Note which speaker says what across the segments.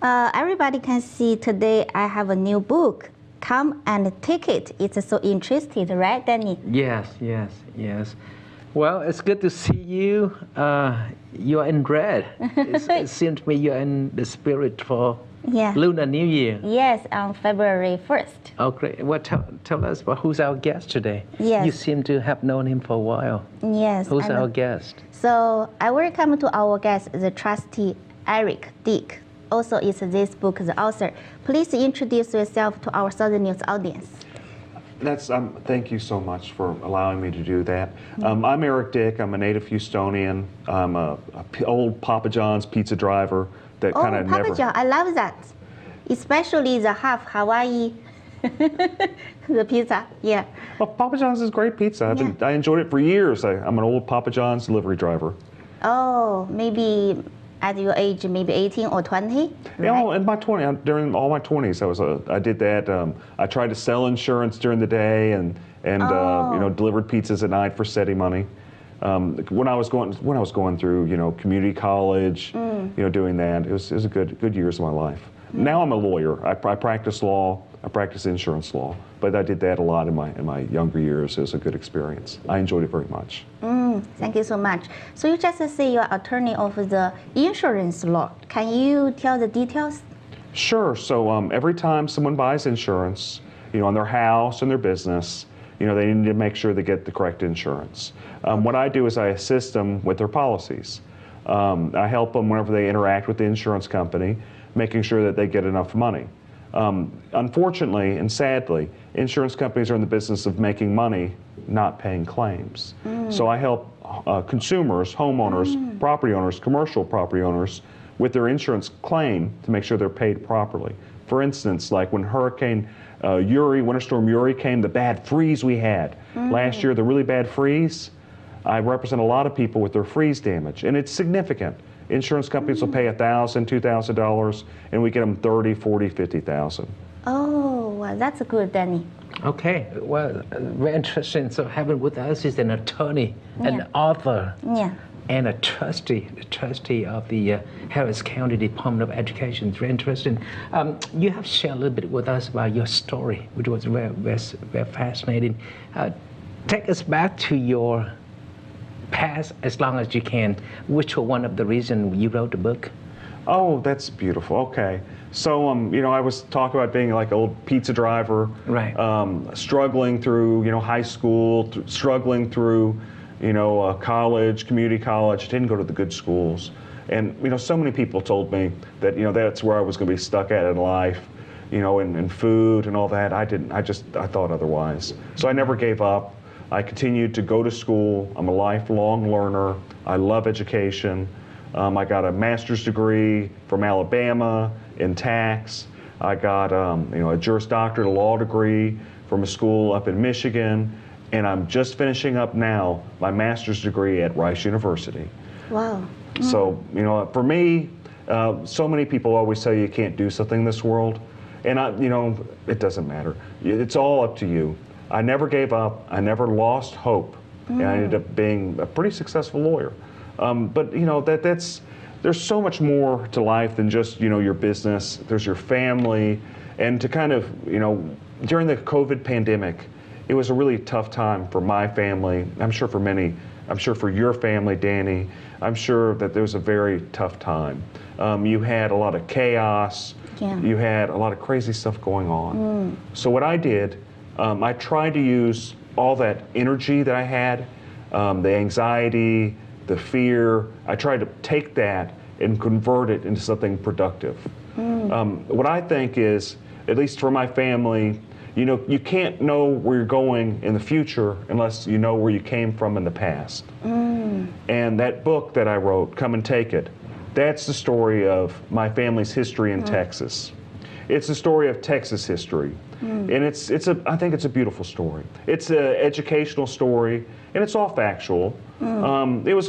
Speaker 1: Everybody can see today I have a new book. Come and take it. It's so interesting, right, Danny?
Speaker 2: Yes. Well, it's good to see you. You're in red. It seems to me you're in the spirit for Lunar New Year.
Speaker 1: Yes, on February 1st.
Speaker 2: Oh, great. Well, tell us about who's our guest today.
Speaker 1: Yes.
Speaker 2: You seem to have known him for a while.
Speaker 1: Yes.
Speaker 2: Who's our guest?
Speaker 1: So I welcome to our guest, the trustee Eric Dick. Also is this book, the author. Please introduce yourself to our Southern News audience.
Speaker 3: Thank you so much for allowing me to do that. I'm Eric Dick. I'm a native Houstonian. I'm a old Papa John's pizza driver that kind of
Speaker 1: Papa John, I love that. Especially the half Hawaii, the pizza, yeah.
Speaker 3: Well, Papa John's is great pizza. I enjoyed it for years. I'm an old Papa John's delivery driver.
Speaker 1: Oh, maybe at your age, maybe 18 or 20?
Speaker 3: Yeah, in my 20s, during all my 20s, I did that. I tried to sell insurance during the day and delivered pizzas at night for steady money. When I was going through community college, doing that, it was a good years of my life. Now I'm a lawyer. I practice law. I practice insurance law, but I did that a lot in my younger years. It was a good experience. I enjoyed it very much.
Speaker 1: Thank you so much. So you just say you're attorney of the insurance law. Can you tell the details?
Speaker 3: Sure. So every time someone buys insurance, on their house and their business, they need to make sure they get the correct insurance. What I do is I assist them with their policies. I help them whenever they interact with the insurance company, making sure that they get enough money. Unfortunately and sadly, insurance companies are in the business of making money, not paying claims. So I help consumers, homeowners, property owners, commercial property owners with their insurance claim to make sure they're paid properly. For instance, like when Winter Storm Uri came, the bad freeze we had last year, the really bad freeze, I represent a lot of people with their freeze damage, and it's significant. Insurance companies will pay $1,000, $2,000, and we get them $30,000, $40,000, $50,000.
Speaker 1: Oh, well, that's good, Danny.
Speaker 2: Okay, well, very interesting. So having with us is an attorney, an author, and a trustee of the Harris County Department of Education. It's very interesting. You have shared a little bit with us about your story, which was very fascinating. Take us back to your past as long as you can. Which were one of the reasons you wrote the book?
Speaker 3: Oh, that's beautiful. Okay. So, I was talking about being like an old pizza driver,
Speaker 2: right?
Speaker 3: Struggling through, high school, struggling through, college, community college. Didn't go to the good schools, and so many people told me that that's where I was going to be stuck at in life, in food and all that. I thought otherwise. So I never gave up. I continued to go to school. I'm a lifelong learner. I love education. I got a master's degree from Alabama in tax. I got a Juris Doctorate, a law degree from a school up in Michigan, and I'm just finishing up now my master's degree at Rice University.
Speaker 1: Wow.
Speaker 3: So for me, so many people always tell you can't do something in this world, and it doesn't matter. It's all up to you. I never gave up. I never lost hope, and I ended up being a pretty successful lawyer. But there's so much more to life than just your business. There's your family, and to kind of during the COVID pandemic, it was a really tough time for my family. I'm sure for many. I'm sure for your family, Danny. I'm sure that there was a very tough time. You had a lot of chaos.
Speaker 1: Yeah.
Speaker 3: You had a lot of crazy stuff going on. So what I did. I tried to use all that energy that I had, the anxiety, the fear. I tried to take that and convert it into something productive. What I think is, at least for my family, you can't know where you're going in the future unless you know where you came from in the past. And that book that I wrote, Come and Take It, that's the story of my family's history in Texas. It's a story of Texas history. And I think it's a beautiful story. It's an educational story, and it's all factual. It was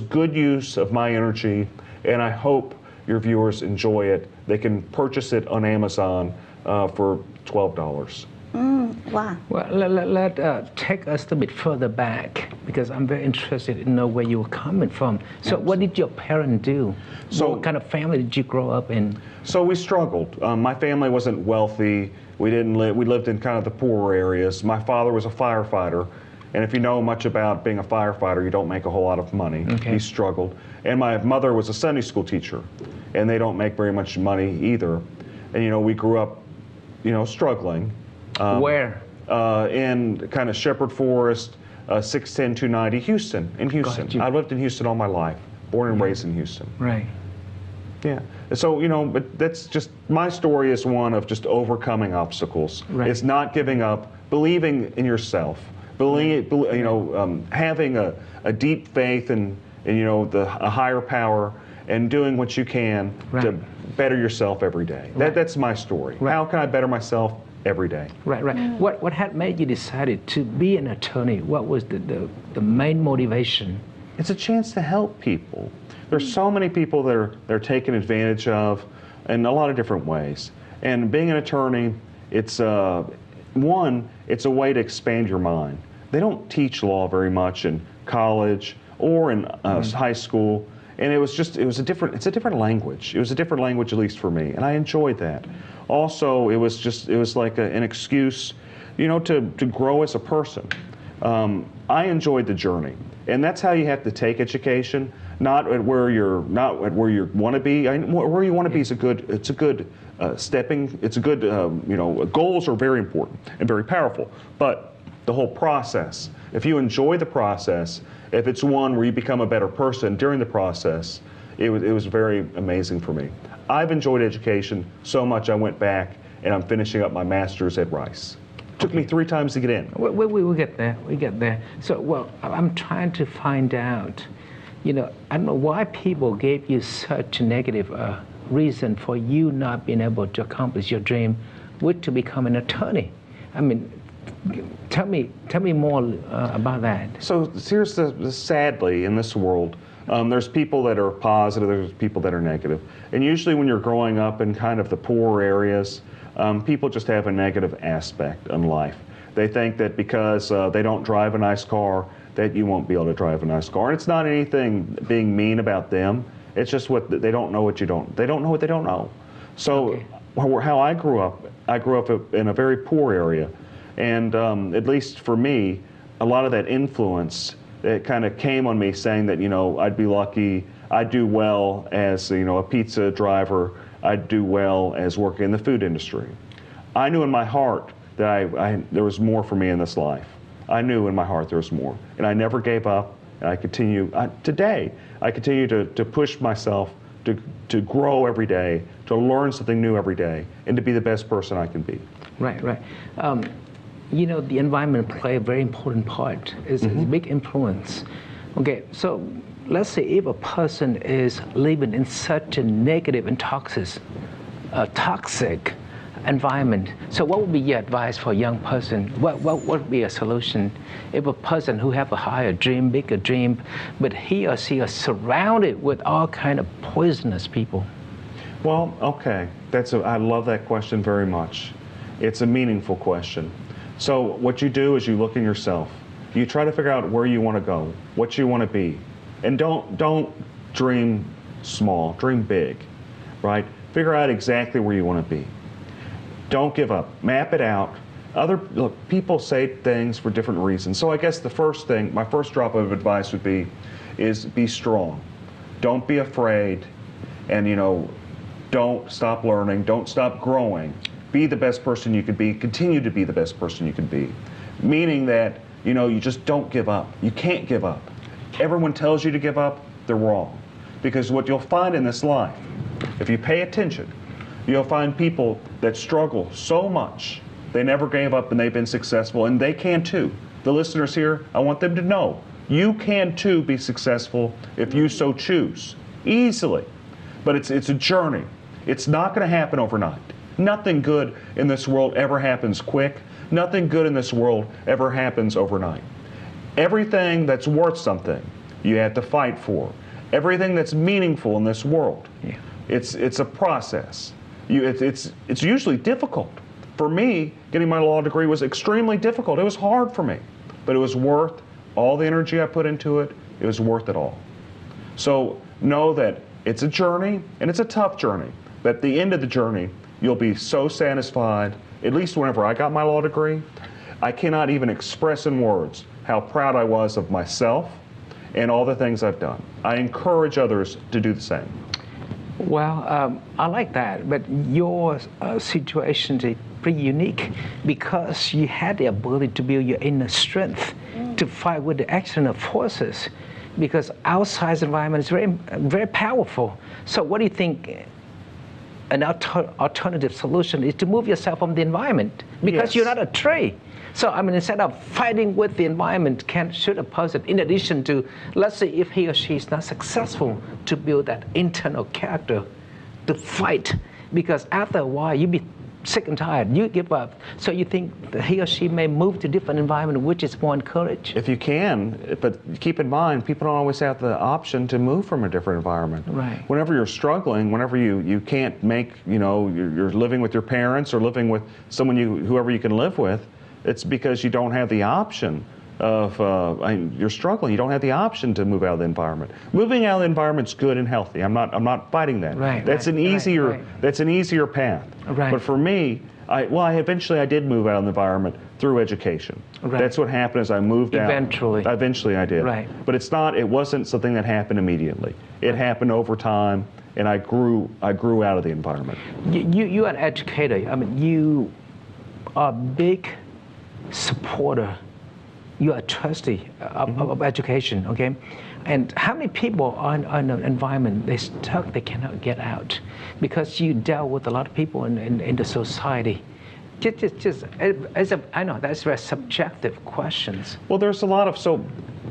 Speaker 3: good use of my energy, and I hope your viewers enjoy it. They can purchase it on Amazon for $12.
Speaker 1: Wow.
Speaker 2: Well, let take us a bit further back because I'm very interested in know where you were coming from. So, what did your parents do?
Speaker 3: So,
Speaker 2: what kind of family did you grow up in?
Speaker 3: So we struggled. My family wasn't wealthy. We didn't live. We lived in kind of the poorer areas. My father was a firefighter, and if you know much about being a firefighter, you don't make a whole lot of money.
Speaker 2: Okay.
Speaker 3: He struggled. And my mother was a Sunday school teacher, and they don't make very much money either. And we grew up, struggling.
Speaker 2: Where?
Speaker 3: In kind of Shepherd Forest, 610 290, Houston. In Houston,
Speaker 2: Got you.
Speaker 3: I lived in Houston all my life. Born and raised in Houston.
Speaker 2: Right.
Speaker 3: Yeah. So, but that's just, my story is one of just overcoming obstacles.
Speaker 2: Right.
Speaker 3: It's not giving up, believing in yourself, having a deep faith in a higher power and doing what you can to better yourself every day.
Speaker 2: Right.
Speaker 3: That's my story.
Speaker 2: Right.
Speaker 3: How can I better myself every day?
Speaker 2: Right. What had made you decided to be an attorney? What was the main motivation?
Speaker 3: It's a chance to help people. There's so many people that are taken advantage of in a lot of different ways. And being an attorney, it's a way to expand your mind. They don't teach law very much in college or in high school, and it's a different language. It was a different language, at least for me, and I enjoyed that. Also, it was like an excuse, to grow as a person. I enjoyed the journey, and that's how you have to take education. Not at where you want to be. Where you want to be is a good stepping. It's a good goals are very important and very powerful. But the whole process, if you enjoy the process, if it's one where you become a better person during the process, it was very amazing for me. I've enjoyed education so much I went back and I'm finishing up my master's at Rice. Took me 3 times to get in.
Speaker 2: We'll get there. We get there. So, I'm trying to find out. I don't know why people gave you such a negative reason for you not being able to accomplish your dream, which to become an attorney. I mean, tell me more about that.
Speaker 3: So here's sadly in this world, there's people that are positive, there's people that are negative. And usually when you're growing up in kind of the poorer areas, people just have a negative aspect in life. They think that because they don't drive a nice car, that you won't be able to drive a nice car. And it's not anything being mean about them. It's just they don't know what they don't know what they don't know. So how I grew up in a very poor area. And at least for me, a lot of that influence, it kind of came on me saying that, I'd be lucky, I'd do well as, a pizza driver, I'd do well as working in the food industry. I knew in my heart that there was more for me in this life. I knew in my heart there was more, and I never gave up. And I continue today. I continue to push myself to grow every day, to learn something new every day, and to be the best person I can be.
Speaker 2: Right. The environment play a very important part. It's a big influence. Okay, so let's say if a person is living in such a negative and toxic environment. So what would be your advice for a young person? What would be a solution if a person who have a higher dream, bigger dream, but he or she is surrounded with all kind of poisonous people?
Speaker 3: Well, okay, I love that question very much. It's a meaningful question. So what you do is you look in yourself. You try to figure out where you want to go, what you want to be, and don't dream small, dream big, right? Figure out exactly where you want to be. Don't give up. Map it out. People say things for different reasons. So I guess my first drop of advice would be strong. Don't be afraid, and don't stop learning. Don't stop growing. Be the best person you can be. Continue to be the best person you can be. Meaning that you just don't give up. You can't give up. Everyone tells you to give up. They're wrong. Because what you'll find in this life, if you pay attention, you'll find people that struggle so much, they never gave up and they've been successful, and they can too. The listeners here, I want them to know, you can too be successful if you so choose, easily. But it's a journey. It's not going to happen overnight. Nothing good in this world ever happens quick. Nothing good in this world ever happens overnight. Everything that's worth something, you have to fight for. Everything that's meaningful in this world, it's a process. It's usually difficult. For me, getting my law degree was extremely difficult. It was hard for me, but it was worth all the energy I put into it. It was worth it all. So know that it's a journey, and it's a tough journey, but at the end of the journey, you'll be so satisfied. At least whenever I got my law degree, I cannot even express in words how proud I was of myself and all the things I've done. I encourage others to do the same.
Speaker 2: Well, I like that, but your situation is pretty unique because you had the ability to build your inner strength to fight with the external forces, because outside environment is very, very powerful. So what do you think an alternative solution is? To move yourself from the environment, because you're not a tree. So I mean, instead of fighting with the environment, should a person, in addition to, let's say if he or she is not successful to build that internal character to fight, because after a while you be sick and tired, you give up. So you think that he or she may move to different environment, which is more encouraged?
Speaker 3: If you can, but keep in mind, people don't always have the option to move from a different environment.
Speaker 2: Right.
Speaker 3: Whenever you're struggling, whenever you can't make, you're living with your parents or living with someone whoever you can live with, it's because you don't have the option of, you're struggling. You don't have the option to move out of the environment. Moving out of the environment's good and healthy. I'm not fighting that.
Speaker 2: Right.
Speaker 3: That's an easier path.
Speaker 2: Right.
Speaker 3: But for me, I did move out of the environment through education.
Speaker 2: Right.
Speaker 3: That's what happened as I moved out. Eventually I did.
Speaker 2: Right.
Speaker 3: But it wasn't something that happened immediately. It happened over time, and I grew out of the environment.
Speaker 2: You're an educator. I mean, you are a big supporter. You're a trustee of education, okay? And how many people are in an environment, they're stuck, they cannot get out? Because you dealt with a lot of people in the society. I know that's very subjective questions.
Speaker 3: Well, there's a lot of, so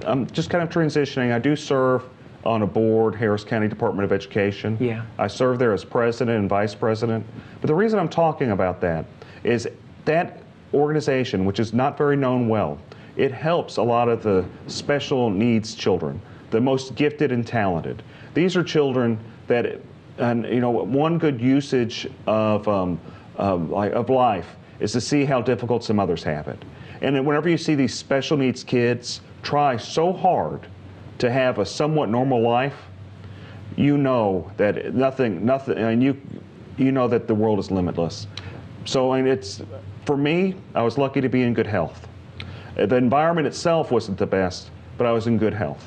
Speaker 3: I'm just kind of transitioning. I do serve on a board, Harris County Department of Education.
Speaker 2: Yeah.
Speaker 3: I serve there as president and vice president. But the reason I'm talking about that is that organization, which is not very known well, it helps a lot of the special needs children, the most gifted and talented. These are children that, one good usage of life is to see how difficult some others have it. And then whenever you see these special needs kids try so hard to have a somewhat normal life, you know that nothing, and you know that the world is limitless. So for me, I was lucky to be in good health. The environment itself wasn't the best, but I was in good health.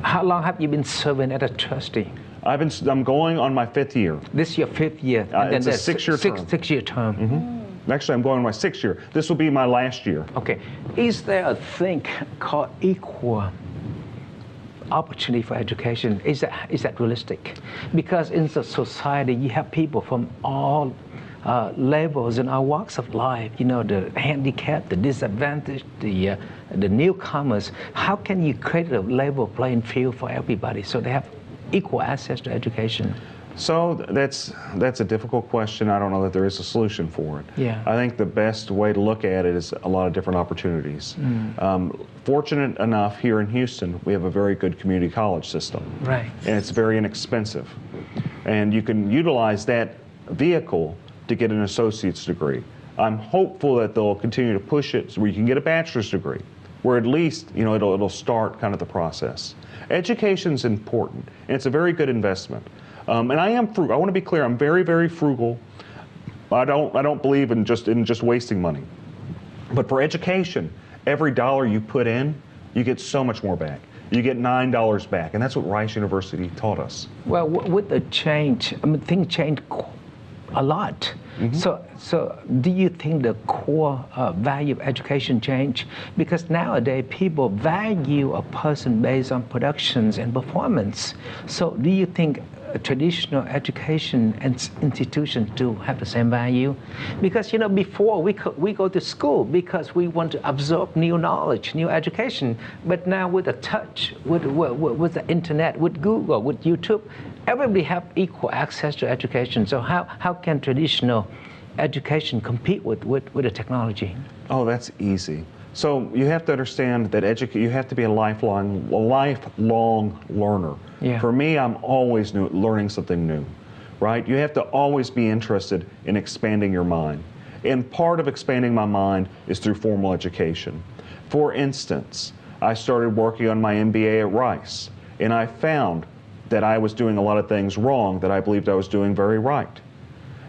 Speaker 2: How long have you been serving as a trustee?
Speaker 3: I'm going on my 5th year.
Speaker 2: This is your 5th year.
Speaker 3: It's a 6-year term.
Speaker 2: 6-year term.
Speaker 3: Mm-hmm. Actually, I'm going on my 6th year. This will be my last year.
Speaker 2: Okay. Is there a thing called equal opportunity for education? Is that realistic? Because in the society, you have people from all levels and all walks of life, the handicapped, the disadvantaged, the newcomers. How can you create a level playing field for everybody so they have equal access to education?
Speaker 3: So that's a difficult question. I don't know that there is a solution for it.
Speaker 2: Yeah.
Speaker 3: I think the best way to look at it is a lot of different opportunities. Fortunate enough, here in Houston, we have a very good community college system.
Speaker 2: Right.
Speaker 3: And it's very inexpensive. And you can utilize that vehicle to get an associate's degree. I'm hopeful that they'll continue to push it so where you can get a bachelor's degree, where at least it'll start kind of the process. Education's important, and it's a very good investment. And I am frugal. I want to be clear. I'm very, very frugal. I don't believe in just wasting money. But for education, every dollar you put in, you get so much more back. You get $9 back, and that's what Rice University taught us.
Speaker 2: Well, with the change, things change a lot. Mm-hmm. So do you think the core value of education change? Because nowadays people value a person based on productions and performance. So do you think traditional education institutions do have the same value? Because before we go to school because we want to absorb new knowledge, new education. But now with the touch, with the internet, with Google, with YouTube, everybody have equal access to education. So how can traditional education compete with the technology?
Speaker 3: Oh, that's easy. So you have to understand that you have to be a lifelong learner.
Speaker 2: Yeah.
Speaker 3: For me, I'm always learning something new, right? You have to always be interested in expanding your mind. And part of expanding my mind is through formal education. For instance, I started working on my MBA at Rice, and I found that I was doing a lot of things wrong that I believed I was doing very right.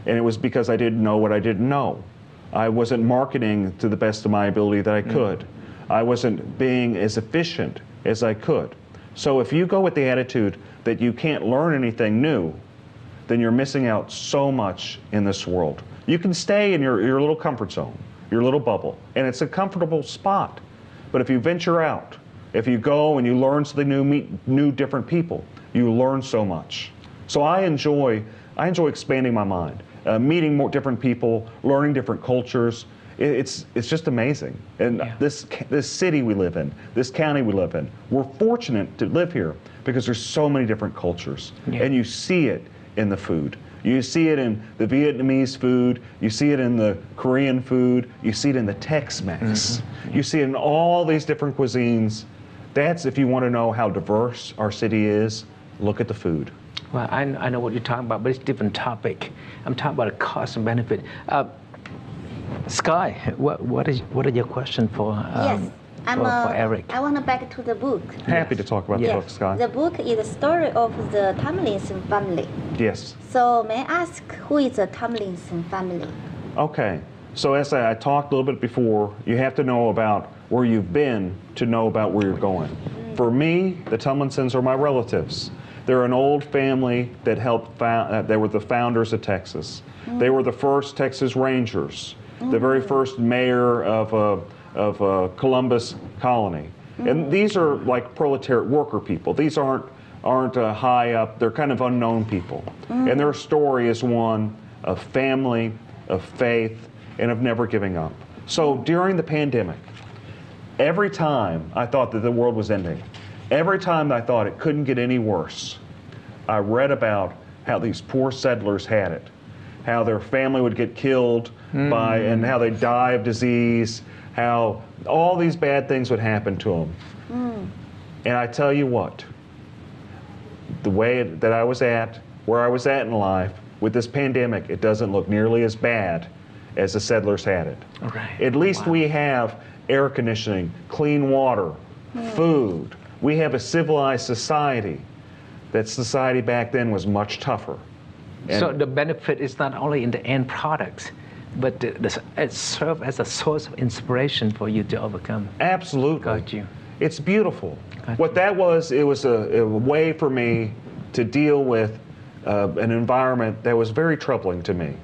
Speaker 3: And it was because I didn't know what I didn't know. I wasn't marketing to the best of my ability that I could. I wasn't being as efficient as I could. So if you go with the attitude that you can't learn anything new, then you're missing out so much in this world. You can stay in your little comfort zone, your little bubble, and it's a comfortable spot. But if you venture out, if you go and you learn something new, meet new different people, you learn so much. So I enjoy expanding my mind, meeting more different people, learning different cultures. It's just amazing. And this city we live in, this county we live in, we're fortunate to live here because there's so many different cultures. And you see it in the food. You see it in the Vietnamese food, you see it in the Korean food, you see it in the Tex-Mex. You see it in all these different cuisines. That's, if you want to know how diverse our city is, look at the food.
Speaker 2: Well, I know what you're talking about, but it's a different topic. I'm talking about the cost and benefit. Sky, what are your questions for Eric?
Speaker 1: I want to back to the book.
Speaker 3: Happy to talk about the book, Sky.
Speaker 1: The book is the story of the Tomlinson family.
Speaker 3: Yes.
Speaker 1: So may I ask, who is the Tomlinson family?
Speaker 3: Okay. So as I talked a little bit before, you have to know about where you've been to know about where you're going. For me, the Tomlinsons are my relatives. They're an old family that helped found. They were the founders of Texas. They were the first Texas Rangers, the very first mayor of Columbus Colony. And these are like proletariat worker people. These aren't high up. They're kind of unknown people. And their story is one of family, of faith, and of never giving up. So during the pandemic, every time I thought that the world was ending, every time I thought it couldn't get any worse, I read about how these poor settlers had it, how their family would get killed and how they die of disease, how all these bad things would happen to them. And I tell you what, the way that I was at, where I was at in life, with this pandemic, it doesn't look nearly as bad as the settlers had it.
Speaker 2: Right.
Speaker 3: At least we have air conditioning, clean water, food. We have a civilized society. That society back then was much tougher. And
Speaker 2: so the benefit is not only in the end products, but it serves as a source of inspiration for you to overcome.
Speaker 3: Absolutely.
Speaker 2: Got you.
Speaker 3: It's beautiful.
Speaker 2: Got
Speaker 3: What
Speaker 2: you.
Speaker 3: that was, it was a way for me to deal with an environment that was very troubling to me.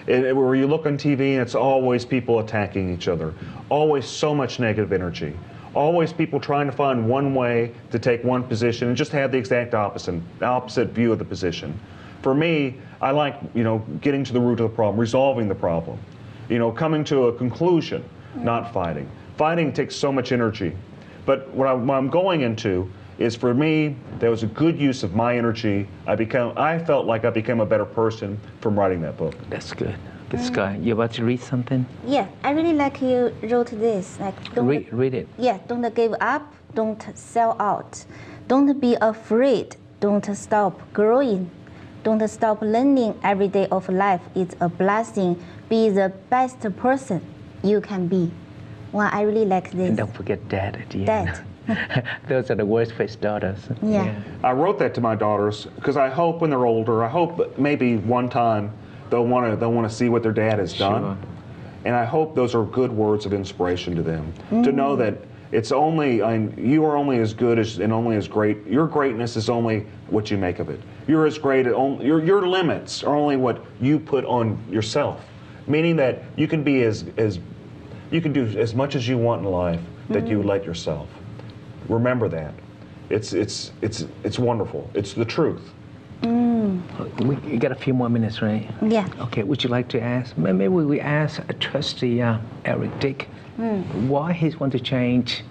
Speaker 3: Where you look on TV and it's always people attacking each other, always so much negative energy, always people trying to find one way to take one position and just have the exact opposite view of the position. For me, I like, getting to the root of the problem, resolving the problem, coming to a conclusion, not fighting. Fighting takes so much energy. But what I'm going into is, for me, that was a good use of my energy. I felt like I became a better person from writing that book.
Speaker 2: That's good. This guy, you about to read something?
Speaker 1: Yeah, I really like you wrote this. Like,
Speaker 2: Read it.
Speaker 1: Yeah, don't give up, don't sell out, don't be afraid, don't stop growing, don't stop learning. Every day of life is a blessing. Be the best person you can be. Well, I really like this.
Speaker 2: And don't forget Dad at the end.
Speaker 1: Dad.
Speaker 2: Those are the worst face daughters.
Speaker 1: Yeah.
Speaker 3: I wrote that to my daughters because I hope when they're older, I hope maybe one time they'll want to see what their dad has done.
Speaker 2: Sure.
Speaker 3: And I hope those are good words of inspiration to them, to know that you are only as good as and only as great. Your greatness is only what you make of it. You're as great. Your limits are only what you put on yourself. Meaning that you can be you can do as much as you want in life that you let yourself. Remember that. It's wonderful. It's the truth.
Speaker 2: We got a few more minutes, right?
Speaker 1: Yeah.
Speaker 2: Okay, would you like to ask? Maybe we ask Trustee Eric Dick why he wants to change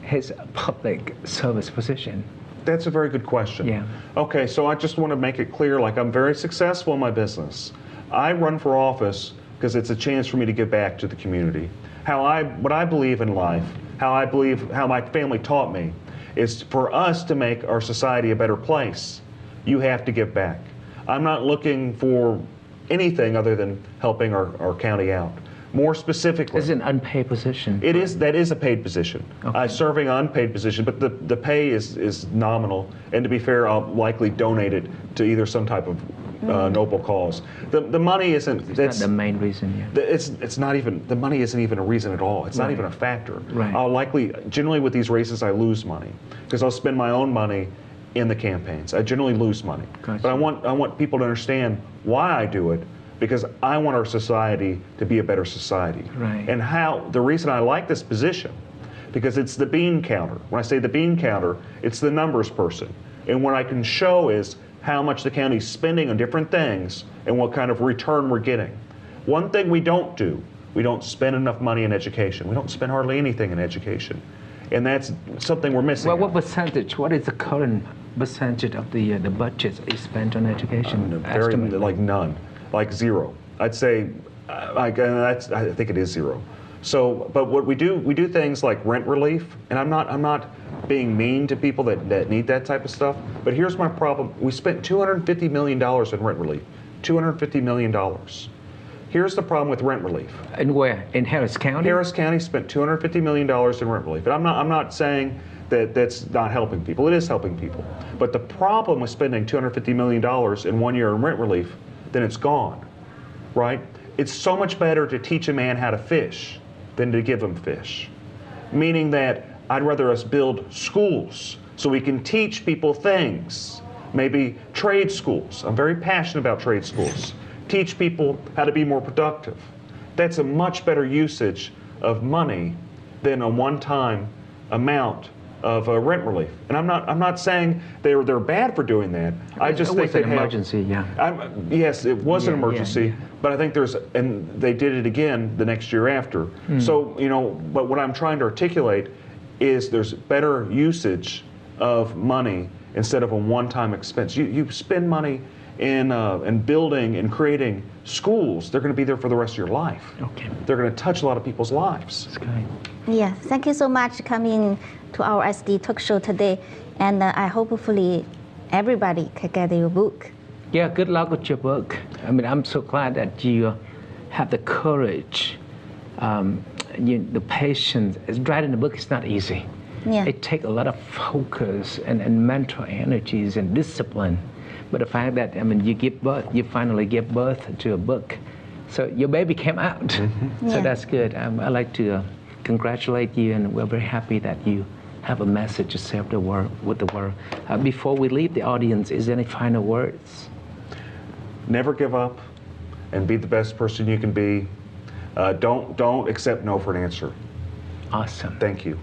Speaker 2: his public service position.
Speaker 3: That's a very good question.
Speaker 2: Yeah.
Speaker 3: Okay, so I just want to make it clear, like, I'm very successful in my business. I run for office because it's a chance for me to give back to the community. What I believe in life, how my family taught me, is for us to make our society a better place, you have to give back. I'm not looking for anything other than helping our county out. More specifically,
Speaker 2: It's an unpaid position.
Speaker 3: it is that is a paid position.
Speaker 2: Okay.
Speaker 3: Serving an unpaid position, but the pay is nominal. And to be fair, I'll likely donate it to either some type of noble cause. The money isn't.
Speaker 2: That's not the main reason. Yeah.
Speaker 3: It's not even, the money isn't even a reason at all. It's not
Speaker 2: Right.
Speaker 3: even a factor.
Speaker 2: Right.
Speaker 3: I'll likely, generally with these races, I lose money because I'll spend my own money in the campaigns. I generally lose money.
Speaker 2: Gotcha.
Speaker 3: But I want people to understand why I do it, because I want our society to be a better society.
Speaker 2: Right.
Speaker 3: And the reason I like this position, because it's the bean counter. When I say the bean counter, it's the numbers person. And what I can show is how much the county's spending on different things and what kind of return we're getting. One thing we don't spend enough money in education. We don't spend hardly anything in education. And that's something we're missing.
Speaker 2: Well, what percentage? What is the current percentage of the budget is spent on education?
Speaker 3: Very,
Speaker 2: Estimate.
Speaker 3: like none, like zero. I'd say, I think it is zero. So, but what we do things like rent relief, and I'm not being mean to people that need that type of stuff. But here's my problem: we spent $250 million in rent relief. $250 million. Here's the problem with rent relief.
Speaker 2: And where? In Harris County?
Speaker 3: Harris County spent $250 million in rent relief. And I'm not saying that that's not helping people. It is helping people. But the problem with spending $250 million in 1 year in rent relief, then it's gone, right? It's so much better to teach a man how to fish than to give him fish. Meaning that I'd rather us build schools so we can teach people things. Maybe trade schools. I'm very passionate about trade schools. Teach people how to be more productive. That's a much better usage of money than a one-time amount of rent relief. And I'm not saying they're bad for doing that. I just think
Speaker 2: an emergency. Yeah.
Speaker 3: Yes, it was an
Speaker 2: Yeah,
Speaker 3: emergency,
Speaker 2: yeah.
Speaker 3: but I think and they did it again the next year after. So, but what I'm trying to articulate is there's better usage of money instead of a one-time expense. You spend money in building and creating schools. They're going to be there for the rest of your life.
Speaker 2: Okay.
Speaker 3: They're going to touch a lot of people's lives.
Speaker 2: That's great.
Speaker 1: Yeah, thank you so much coming to our SD talk show today. And I hopefully everybody can get your book.
Speaker 2: Yeah, good luck with your book. I mean, I'm so glad that you have the courage, the patience. Writing a book is not easy.
Speaker 1: Yeah.
Speaker 2: It takes a lot of focus and mental energies and discipline. But the fact that, I mean, you finally give birth to a book. So your baby came out. Mm-hmm. So
Speaker 1: Yeah.
Speaker 2: that's good. I'd like to congratulate you, and we're very happy that you have a message to share with the world. Before we leave the audience, is there any final words?
Speaker 3: Never give up and be the best person you can be. Don't accept no for an answer.
Speaker 2: Awesome.
Speaker 3: Thank you.